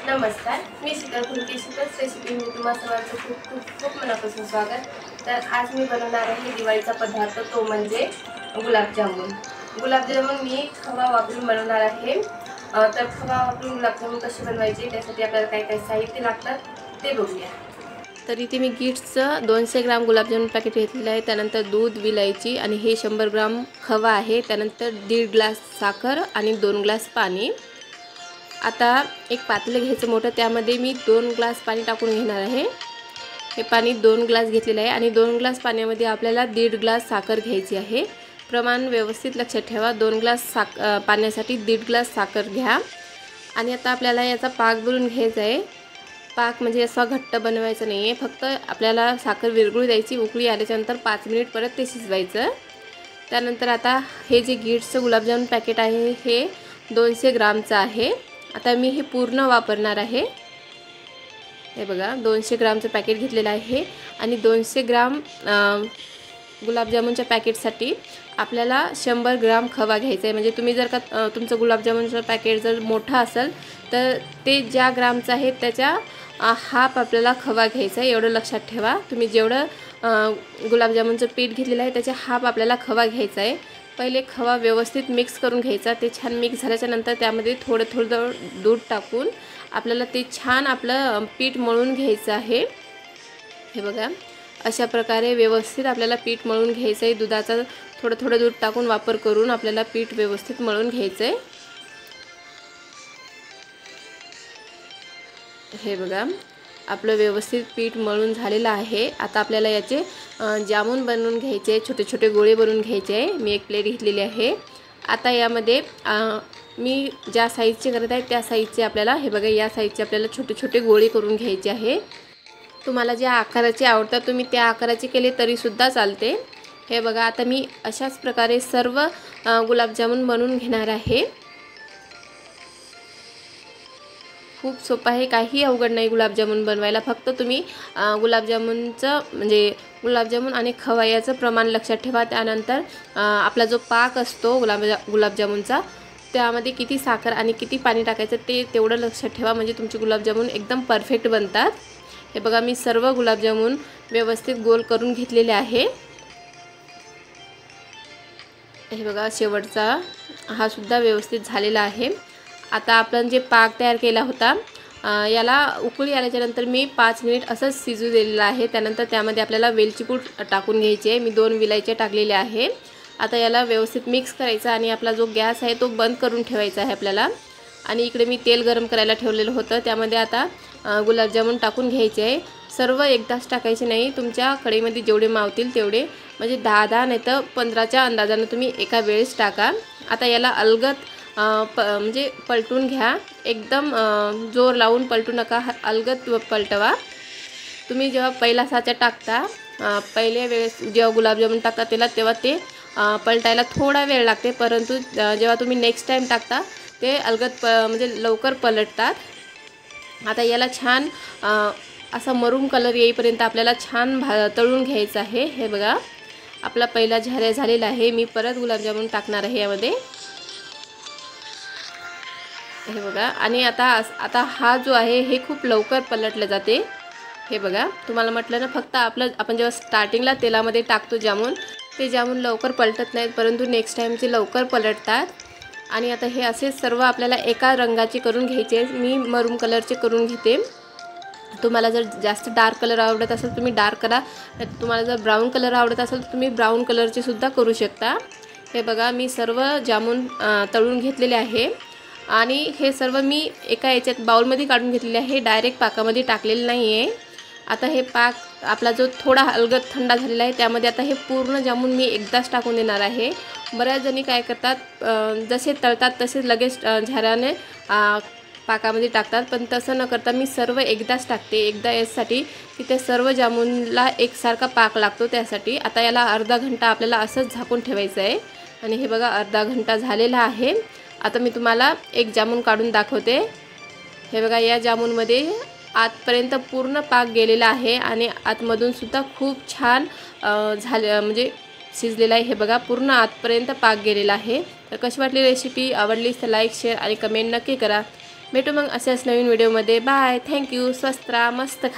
नमस्कार, मी शीतल फुलके. शीतल्स रेसिपीमध्ये तुम्हा सर्वांचं खूप खूप खूप मनापासून स्वागत. तर आज मी बनवणार आहे दिवाळीचा पदार्थ, तो म्हणजे गुलाबजामुन. गुलाबजामुन मी खवा वापरून बनवणार आहे. तर खवा वापरून गुलाबजामुन कसे बनवायचे, त्यासाठी आपल्याला काय काय साहित्य लागतात ते बघूया. तर इथे मी गिट्सचं 200 ग्राम गुलाबजामुन पॅकेट घेतलेलं आहे. त्यानंतर दूध, विलायची आणि हे 100 ग्राम खवा आहे. त्यानंतर 1.5 ग्लास साखर आणि 2 ग्लास पाणी. आता एक पातेलं घ्यायचं मोठं, त्यामध्ये मी 2 ग्लास पाणी टाकून घेणार आहे. हे पाणी 2 ग्लास घेतलेलं आहे आणि 2 ग्लास पाण्यामध्ये आपल्याला 1.5 ग्लास साखर घ्यायची आहे. प्रमाण व्यवस्थित लक्षात ठेवा. 2 ग्लास पाण्यासाठी 1.5 ग्लास साखर घ्या. आणि आता आपल्याला याचा पाक बनवून घ्यायचा आहे. पाक म्हणजे असा घट्ट बनवायचा नाही आहे, फक्त आपल्याला साखर विरघळू द्यायची. उकळी आल्याच्यानंतर 5 मिनिट परत ते शिजवायचं. त्यानंतर आता हे जे गिट्सचं गुलाबजामुन पॅकेट आहे हे 200 ग्रामचं आहे. आता मी हे पूर्ण वापरणार आहे. हे बघा, 200 ग्रामचं पॅकेट घेतलेलं आहे आणि 200 ग्राम गुलाबजामुनच्या पॅकेटसाठी आपल्याला 100 ग्राम खवा घ्यायचा आहे. म्हणजे तुम्ही जर का तुमचं गुलाबजामुनचं पॅकेट जर मोठं असेल तर ते ज्या ग्रामचं आहे त्याच्या हाफ आपल्याला खवा घ्यायचा आहे. एवढं लक्षात ठेवा. तुम्ही जेवढं गुलाबजामुनचं पीठ घेतलेलं आहे त्याच्या हाफ आपल्याला खवा घ्यायचा आहे. पहिले खवा व्यवस्थित मिक्स करून घ्यायचा. ते छान मिक्स झाल्याच्या नंतर त्यामध्ये थोडं थोडं दूध टाकून आपल्याला ते छान आपलं पीठ मळून घ्यायचं आहे. हे बघा, अशा प्रकारे व्यवस्थित आपल्याला पीठ मळून घ्यायचं आहे. दुधाचा थोडं थोडं दूध टाकून वापर करून आपल्याला पीठ व्यवस्थित मळून घ्यायचं आहे. हे बघा, आपलं व्यवस्थित पीठ मळून झालेलं आहे. आता आपल्याला याचे जामून बनवून घ्यायचे, छोटे छोटे गोळे बनवून घ्यायचे आहे. मी एक प्लेट घेतलेली आहे. आता यामध्ये मी ज्या साईजचे करत आहे त्या साईजचे आपल्याला, हे बघा, या साईजचे आपल्याला छोटे छोटे गोळे करून घ्यायचे आहे. तुम्हाला ज्या आकाराचे आवडतात तुम्ही त्या आकाराचे केले तरीसुद्धा चालते. हे बघा, आता मी अशाच प्रकारे सर्व गुलाबजामुन बनवून घेणार आहे. खूप सोपं आहे, काही अवघड नाही गुलाबजामुन बनवायला. फक्त तुम्ही गुलाबजामुनचं म्हणजे गुलाबजामुन आणि खवा याचं प्रमाण लक्षात ठेवा. त्यानंतर आपला जो पाक असतो गुलाबजामुनचा, त्यामध्ये किती साखर आणि किती पाणी टाकायचं ते तेवढं लक्षात ठेवा. म्हणजे तुमचे गुलाबजामुन एकदम परफेक्ट बनतात. हे बघा, मी सर्व गुलाबजामुन व्यवस्थित गोल करून घेतलेले आहे. हे बघा, शेवटचा हा सुद्धा व्यवस्थित झालेला आहे. आता आपण जे पाक तयार केला होता याला उकळी आल्याच्यानंतर मी 5 मिनिट असंच शिजू दिलेलं आहे. त्यानंतर त्यामध्ये आपल्याला वेलची पूड टाकून घ्यायची आहे. मी 2 विलायच्या टाकलेल्या आहे. आता याला व्यवस्थित मिक्स करायचं आणि आपला जो गॅस आहे तो बंद करून ठेवायचा आहे आपल्याला. आणि इकडे मी तेल गरम करायला ठेवलेलं होतं, त्यामध्ये आता गुलाबजामुन टाकून घ्यायचे आहे. सर्व एकदाच टाकायचे नाही, तुमच्या कढईमध्ये जेवढे मावतील तेवढे, म्हणजे 10 नाही तर 15च्या अंदाजानं तुम्ही एका वेळेस टाका. आता याला अलगद म्हणजे पलटून घ्या. एकदम जोर लावून पलटू नका, अलगद पलटवा. तुम्ही जेव्हा पहिला साचा टाकता, पहिल्या वेळेस जेव्हा गुलाबजामुन टाकता तेव्हा ते पलटायला थोडा वेळ लागते, परंतु जेव्हा तुम्ही नेक्स्ट टाईम टाकता ते अलगद म्हणजे लवकर पलटतात. आता याला छान असा मरून कलर येईपर्यंत आपल्याला छान तळून घ्यायचं आहे. हे बघा, आपला पहिला झालेला आहे. मी परत गुलाबजामुन टाकणार आहे यामध्ये. हे बघा, आणि आता हा जो आहे हे खूप लवकर पलटलं जाते. हे बघा, तुम्हाला म्हटलं ना, फक्त आपण जेव्हा स्टार्टिंगला तेलामध्ये टाकतो जामून, ते जामून लवकर पलटत नाहीत, परंतु नेक्स्ट टाईमचे लवकर पलटतात. आणि आता हे असे सर्व आपल्याला एका रंगाचे करून घ्यायचे. मी मरून कलरचे करून घेते. तुम्हाला जर जास्त डार्क कलर आवडत असेल तुम्ही डार्क करा, तुम्हाला जर ब्राऊन कलर आवडत असेल तर तुम्ही ब्राऊन कलरचे सुद्धा करू शकता. हे बघा, मी सर्व जामून तळून घेतलेले आहे आणि हे सर्व मी एका याच्यात बाउलमध्ये काढून घेतलेले आहे. डायरेक्ट पाकामध्ये टाकलेलं नाही आहे. आता हे पाक आपला जो थोडा अलगद थंड झालेला आहे त्यामध्ये आता हे पूर्ण जामून मी एकदाच टाकून देणार आहे. बऱ्याच जणी काय करतात, जसे तळतात तसे लगेच झाऱ्याने पाकामध्ये टाकतात, पण तसं न करता मी सर्व एकदाच टाकते. एकदा यासाठी की ते सर्व जामूनला एकसारखा पाक लागतो त्यासाठी. आता याला अर्धा घंटा आपल्याला असंच झाकून ठेवायचं आहे. आणि हे बघा, अर्धा घंटा झालेला आहे. आता मी तुम्हाला एक जामून काढून दाखवते. हे बघा, या जामूनमध्ये आतपर्यंत पूर्ण पाक गेलेला आहे आणि आतमधून सुद्धा खूप छान म्हणजे शिजलेला आहे. हे बघा, पूर्ण आतपर्यंत पाक गेलेला आहे. तर कशी वाटली रेसिपी? आवडलीच तर लाईक, शेअर आणि कमेंट नक्की करा. भेटू मग अशाच नवीन व्हिडिओमध्ये. बाय. थँक्यू. स्वस्त राहा, मस्त खा.